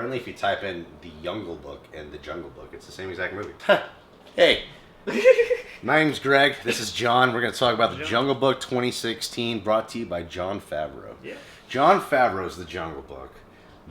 Apparently, if you type in The Jungle Book and The Jungle Book, it's the same exact movie. Hey, my name's Greg. This is John. We're going to talk about The Jungle Book 2016, brought to you by Jon Favreau. Yeah. Jon Favreau's The Jungle Book.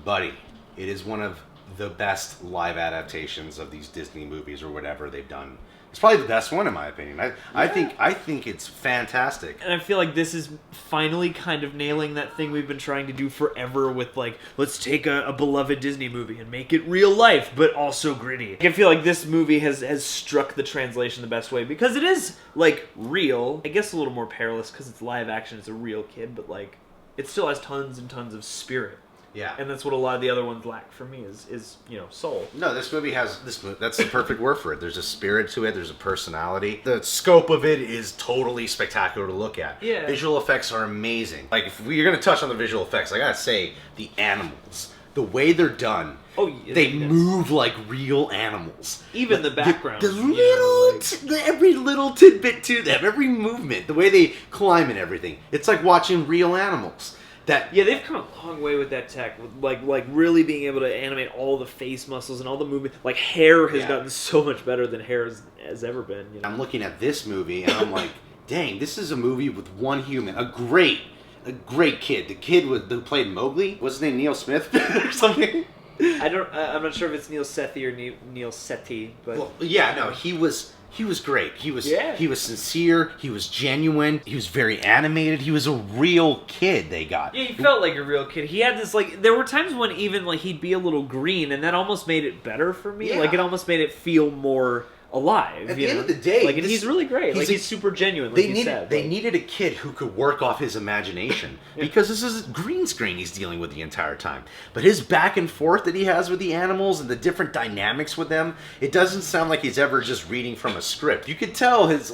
Buddy, it is one of the best live adaptations of these Disney movies or whatever they've done. It's probably the best one in my opinion. I think it's fantastic. And I feel like this is finally kind of nailing that thing we've been trying to do forever with, like, let's take a beloved Disney movie and make it real life, but also gritty. I feel like this movie has struck the translation the best way, because it is, like, real. I guess a little more perilous because it's live action, it's a real kid, but, like, it still has tons and tons of spirit. Yeah. And that's what a lot of the other ones lack for me is soul. No, this movie has that's the perfect word for it. There's a spirit to it, there's a personality. The scope of it is totally spectacular to look at. Yeah. Visual effects are amazing. Like, if you're going to touch on the visual effects, I got to say, the animals, the way they're done, they move like real animals. Even the background. Every little tidbit to them, every movement, the way they climb and everything. It's like watching real animals. They've come a long way with that tech, with like really being able to animate all the face muscles and all the movement. Like, hair has gotten so much better than hair has ever been. You know? I'm looking at this movie and I'm like, dang, this is a movie with one human, a great kid. The kid who played Mowgli, what's his name, Neil Smith or something? I'm not sure if it's Neil Sethi or Neil Sethi, but He was great. He was sincere. He was genuine. He was very animated. He was a real kid they got. Yeah, he felt like a real kid. He had this, like, there were times when even, like, he'd be a little green, and that almost made it better for me. Yeah. Like, it almost made it feel more alive. At the end of the day, like, and he's really great. He's super genuine. Like they needed a kid who could work off his imagination because this is green screen he's dealing with the entire time. But his back and forth that he has with the animals and the different dynamics with them, it doesn't sound like he's ever just reading from a script. You could tell his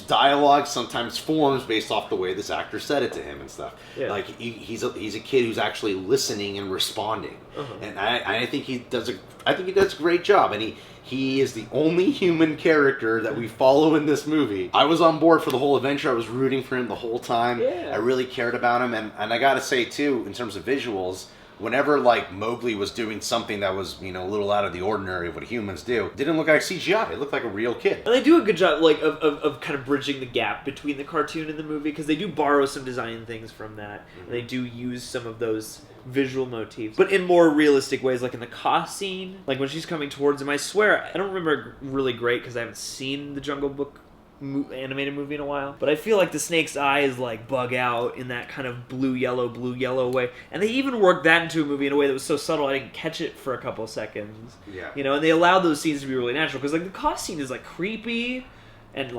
dialogue sometimes forms based off the way this actor said it to him and stuff. Yeah. Like, he's a kid who's actually listening and responding, and I think he does a great job. And he is the only human character that we follow in this movie. I was on board for the whole adventure. I was rooting for him the whole time. Yeah. I really cared about him, and I gotta say too, in terms of visuals, whenever, like, Mowgli was doing something that was, a little out of the ordinary of what humans do, it didn't look like CGI. It looked like a real kid. And they do a good job, like, of kind of bridging the gap between the cartoon and the movie, because they do borrow some design things from that. And they do use some of those visual motifs, but in more realistic ways, like in the Ka scene, like when she's coming towards him. I swear, I don't remember really great because I haven't seen the Jungle Book animated movie in a while, but I feel like the snake's eyes like bug out in that kind of blue yellow way, and they even worked that into a movie in a way that was so subtle I didn't catch it for a couple of seconds. And they allowed those scenes to be really natural, because like the cost scene is like creepy and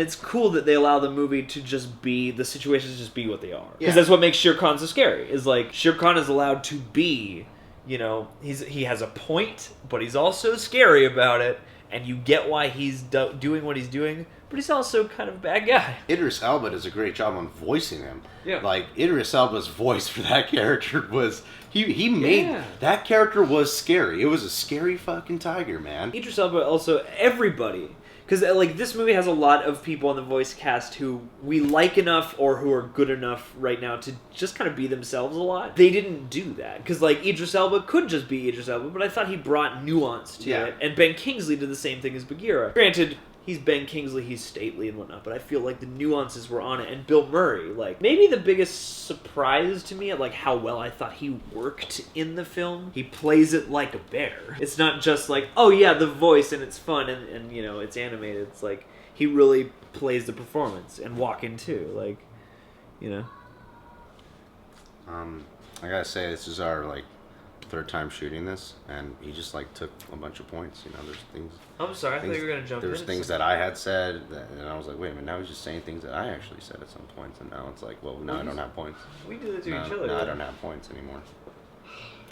it's cool that they allow the movie to just be, the situations just be what they are, because that's what makes Shere Khan so scary, is like Shere Khan is allowed to be, he has a point, but he's also scary about it. And you get why he's doing what he's doing, but he's also kind of a bad guy. Idris Elba does a great job on voicing him. Yeah. Like, Idris Elba's voice for that character was... He made... That character was scary. It was a scary fucking tiger, man. Idris Elba also... Everybody... Because, like, this movie has a lot of people on the voice cast who we like enough or who are good enough right now to just kind of be themselves a lot. They didn't do that. Because, like, Idris Elba could just be Idris Elba, but I thought he brought nuance to it. And Ben Kingsley did the same thing as Bagheera. Granted, he's Ben Kingsley, he's stately and whatnot, but I feel like the nuances were on it. And Bill Murray, like, maybe the biggest surprise to me at, like, how well I thought he worked in the film. He plays it like a bear. It's not just like, oh yeah, the voice and it's fun and it's animated. It's like, he really plays the performance, and Walken too, like, I gotta say, this is our, like, third time shooting this, and he just, like, took a bunch of points. There's things... I'm sorry, I thought you were going to jump in. There's things that I had said, and I was like, wait a minute, now he's just saying things that I actually said at some points, and now it's like, well, now I don't have points. We do that to each other. No, I don't have points anymore.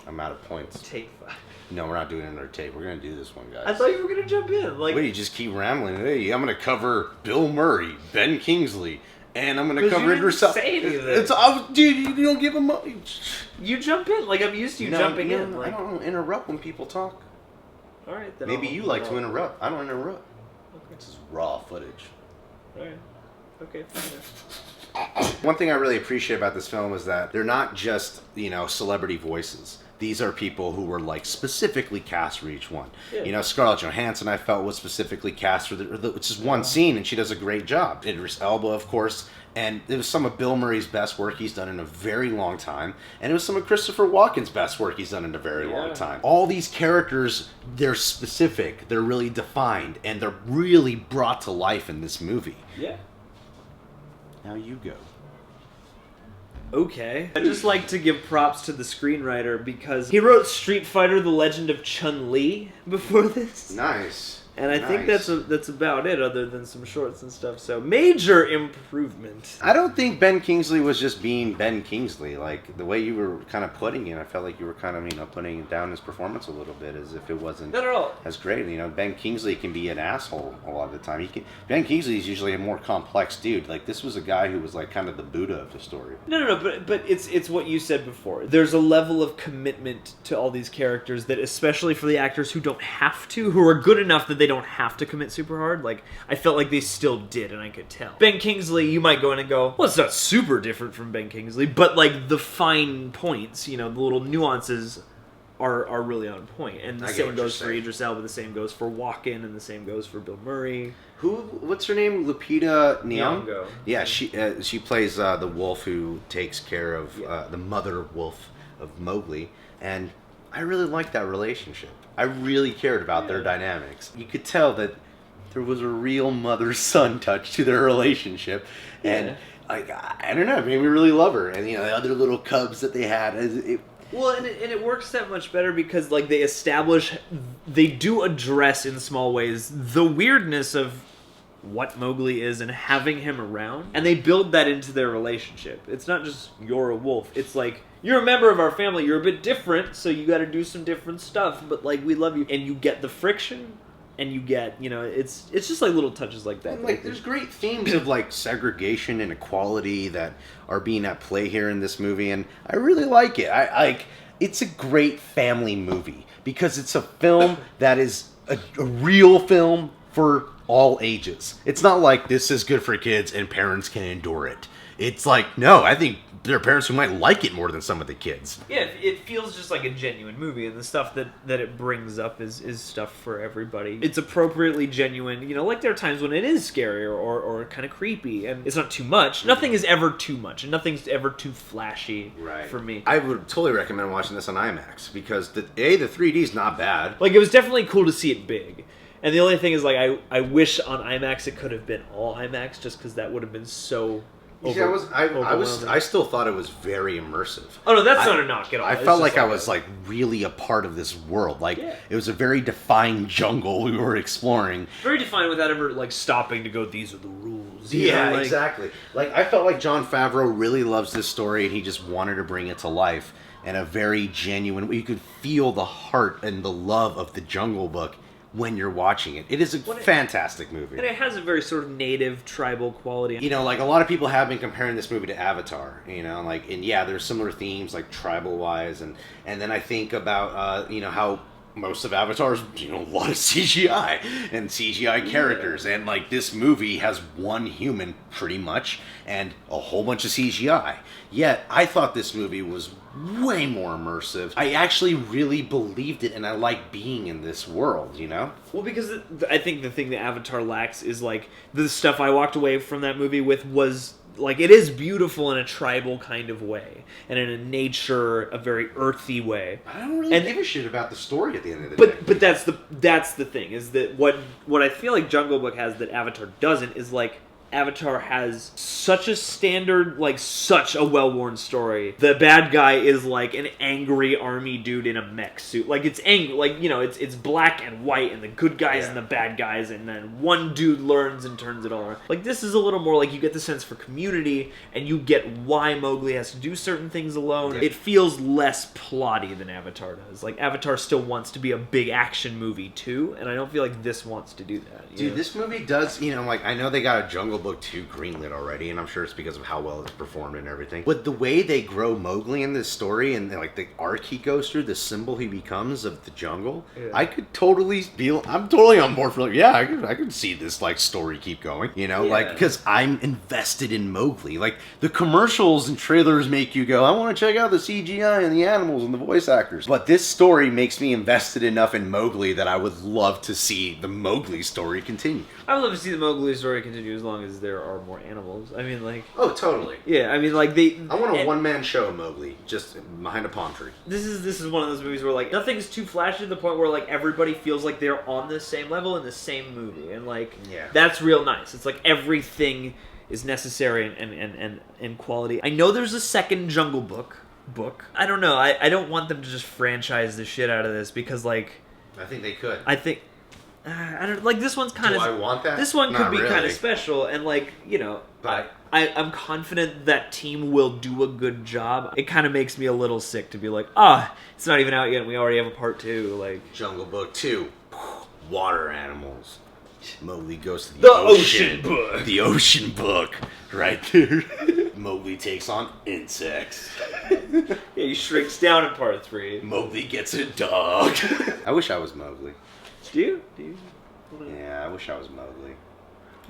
I'm out of points. Take 5. No, we're not doing another take. We're going to do this one, guys. I thought you were going to jump in. Like, wait, you just keep rambling. Hey, I'm going to cover Bill Murray, Ben Kingsley, and I'm going to cover Idris Elba. Dude, you don't give him up. You jump in. Like, I'm used to you jumping in. Like, I don't interrupt when people talk. All right, then maybe you like to interrupt. I don't interrupt. Okay. This is raw footage. All right. Okay. One thing I really appreciate about this film is that they're not just, celebrity voices. These are people who were like specifically cast for each one. Yeah. Scarlett Johansson I felt was specifically cast for it's just one scene, and she does a great job. Idris Elba, of course, and it was some of Bill Murray's best work he's done in a very long time, and it was some of Christopher Walken's best work he's done in a very long time. All these characters, they're specific, they're really defined, and they're really brought to life in this movie. Yeah. Now you go. Okay. I'd just like to give props to the screenwriter because he wrote Street Fighter: The Legend of Chun-Li before this. Nice. And I think that's about it, other than some shorts and stuff. So major improvement. I don't think Ben Kingsley was just being Ben Kingsley. Like the way you were kind of putting it, I felt like you were kind of putting down his performance a little bit, as if it wasn't not at all as great. Ben Kingsley can be an asshole a lot of the time. Ben Kingsley is usually a more complex dude. Like this was a guy who was like kind of the Buddha of the story. No. But it's what you said before. There's a level of commitment to all these characters that, especially for the actors who don't have to, who are good enough that they don't have to commit super hard. Like, I felt like they still did, and I could tell. Ben Kingsley, you might go in and go, well, it's not super different from Ben Kingsley, but like the fine points, the little nuances are really on point. And the same goes for Idris Elba, the same goes for Walken, and the same goes for Bill Murray. What's her name? Lupita Nyong'o. Yeah, she plays the wolf who takes care of the mother wolf of Mowgli, and I really liked that relationship. I really cared about their dynamics. You could tell that there was a real mother-son touch to their relationship, and I don't know, it made me really love her. And the other little cubs that they had. Well, and it works that much better because like they do address in small ways the weirdness of what Mowgli is and having him around, and they build that into their relationship. It's not just you're a wolf. It's like, you're a member of our family, you're a bit different, so you got to do some different stuff, but like we love you. And you get the friction, and you get, it's just like little touches like that. And like there's great themes of like segregation and equality that are being at play here in this movie, and I really like it. It's a great family movie because it's a film that is a real film for all ages. It's not like this is good for kids and parents can endure it. It's like, no, I think there are parents who might like it more than some of the kids. Yeah, it feels just like a genuine movie, and the stuff that it brings up is stuff for everybody. It's appropriately genuine. Like there are times when it is scary or kind of creepy, and it's not too much. Nothing is ever too much, and nothing's ever too flashy for me. I would totally recommend watching this on IMAX, because the 3D is not bad. Like, it was definitely cool to see it big. And the only thing is, like, I wish on IMAX it could have been all IMAX, just because that would have been so... I still thought it was very immersive. Oh no, that's not a knock at all. I felt like I was like really a part of this world. Like it was a very defined jungle we were exploring. Very defined without ever like stopping to go, these are the rules. Yeah, exactly. Like I felt like Jon Favreau really loves this story, and he just wanted to bring it to life in a very genuine. You could feel the heart and the love of the Jungle Book when you're watching it. It is a fantastic movie. And it has a very sort of native, tribal quality. Like a lot of people have been comparing this movie to Avatar, and there's similar themes, like tribal-wise, and then I think about, how most of Avatar's, a lot of CGI and CGI characters, and like this movie has one human pretty much and a whole bunch of CGI. Yet I thought this movie was way more immersive. I actually really believed it, and I like being in this world, Well, because I think the thing that Avatar lacks is like the stuff I walked away from that movie with was like, it is beautiful in a tribal kind of way, and in a nature, a very earthy way. I don't really give a shit about the story at the end of the day. But that's the thing, is that what I feel like Jungle Book has that Avatar doesn't is like, Avatar has such a standard, like such a well-worn story. The bad guy is like an angry army dude in a mech suit. Like it's angry, like it's black and white, and the good guys and the bad guys, and then one dude learns and turns it all around. Like this is a little more like you get the sense for community, and you get why Mowgli has to do certain things alone. It feels less plotty than Avatar does. Like Avatar still wants to be a big action movie too, and I don't feel like this wants to do that. Dude, this movie does, like I know they got a Jungle Book 2 greenlit already, and I'm sure it's because of how well it's performed and everything. But the way they grow Mowgli in this story, and like the arc he goes through, the symbol he becomes of the jungle, I could totally feel. I'm totally on board for I could see this like story keep going. You know, like because I'm invested in Mowgli. Like the commercials and trailers make you go, I want to check out the CGI and the animals and the voice actors. But this story makes me invested enough in Mowgli that I would love to see the Mowgli story continue. I would love to see the Mowgli story continue as long as there are more animals. I mean, like... Oh, totally. Yeah, I mean, like, I want a one-man show of Mowgli, just behind a palm tree. This is one of those movies where, like, nothing's too flashy to the point where, like, everybody feels like they're on the same level in the same movie. And, like, that's real nice. It's like everything is necessary and quality. I know there's a second Jungle Book. I don't know. I don't want them to just franchise the shit out of this because, like... I think they could. I think... I don't like this one's kind of. Do I want that? This one could be kind of special, and like you know, I'm confident that team will do a good job. It kind of makes me a little sick to be like, it's not even out yet, and we already have a part 2. Like Jungle Book 2, water animals. Mowgli goes to the ocean book. The ocean book, right there. Mowgli takes on insects. Yeah, he shrinks down in part 3. Mowgli gets a dog. I wish I was Mowgli. Do you? Yeah, I wish I was Mowgli.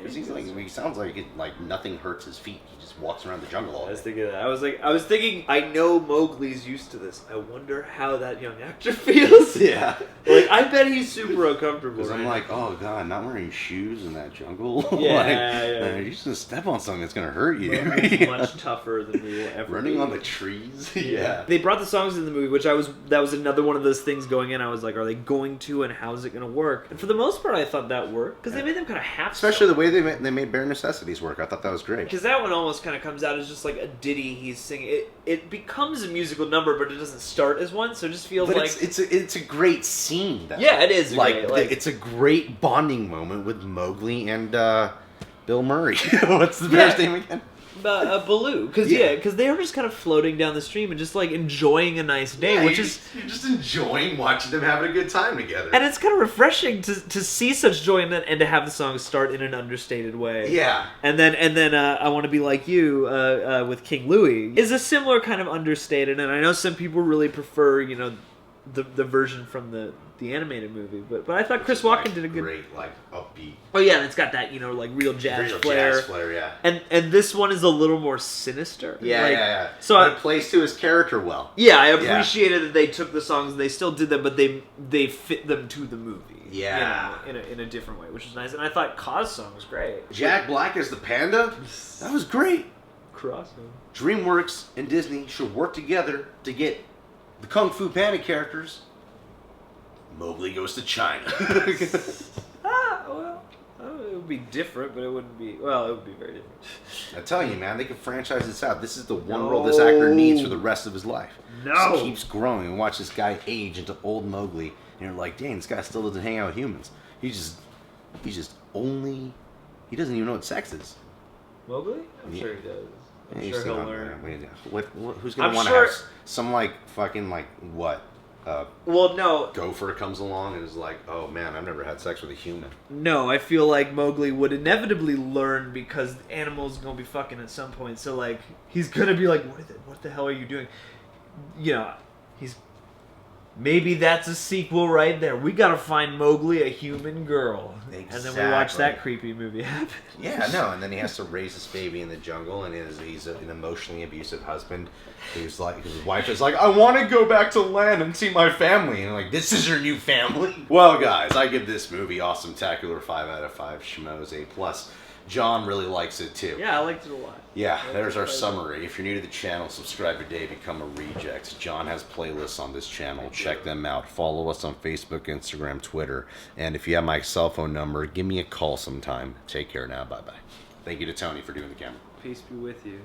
He sounds like nothing hurts his feet. He just walks around the jungle all day. I was thinking that. I was thinking. I know Mowgli's used to this. I wonder how that young actor feels. Yeah. Like I bet he's super uncomfortable. Because I'm like, oh god, not wearing shoes in that jungle. Yeah. You're just gonna step on something that's gonna hurt you. Mowgli's much tougher than we will ever. Running be. on the trees. Yeah. They brought the songs in the movie, which that was another one of those things going in. I was like, are they going to, and how is it gonna work? And for the most part, I thought that worked because they made them kind of half. Especially the way they made Bare Necessities work. I thought that was great. Because that one almost kind of comes out as just like a ditty he's singing. It becomes a musical number, but it doesn't start as one, so it just feels like... It's a great scene, though. Yeah, it is. It's a great bonding moment with Mowgli and Bill Murray. What's the bear's name again? Baloo, because they were just kind of floating down the stream and just like enjoying a nice day, you're just enjoying watching them having a good time together. And it's kind of refreshing to see such joy in that and to have the song start in an understated way. Yeah, and then I Want to Be Like You with King Louie is a similar kind of understated, and I know some people really prefer the version from the animated movie, but I thought Chris Walken did a good, great upbeat. Oh yeah, and it's got that real jazz flair. Jazz flair, yeah. And this one is a little more sinister. Yeah. So but it plays to his character well. Yeah, I appreciated that they took the songs, they still did them, but they fit them to the movie. Yeah, in a different way, which is nice. And I thought Kaz's song was great. Jack Black as the panda, that was great. Awesome. DreamWorks and Disney should work together to get the Kung Fu Panda characters. Mowgli goes to China. Well, it would be different, but it wouldn't be... Well, it would be very different. I tell you, man, they could franchise this out. This is the one role this actor needs for the rest of his life. No! Just keeps growing and watch this guy age into old Mowgli, and you're like, dang, this guy still doesn't hang out with humans. He doesn't even know what sex is. Mowgli? I'm sure he does. I'm sure he'll learn. Who's going to want to have some, fucking, what? Well, no. Gopher comes along and is like, oh man, I've never had sex with a human. No, I feel like Mowgli would inevitably learn because animals are going to be fucking at some point. So, he's going to be like, what the hell are you doing? Maybe that's a sequel right there. We got to find Mowgli a human girl. Exactly. And then we watch that creepy movie happen. Yeah, no, and then he has to raise this baby in the jungle, and he's an emotionally abusive husband who's like, his wife is like, I want to go back to land and see my family. And this is your new family? Well, guys, I give this movie awesome-tacular 5 out of 5 schmoes, A+. John really likes it too. Yeah, I liked it a lot. Yeah, there's our summary. If you're new to the channel, subscribe today, become a reject. John has playlists on this channel. Check them out. Follow us on Facebook, Instagram, Twitter. And if you have my cell phone number, give me a call sometime. Take care now. Bye-bye. Thank you to Tony for doing the camera. Peace be with you.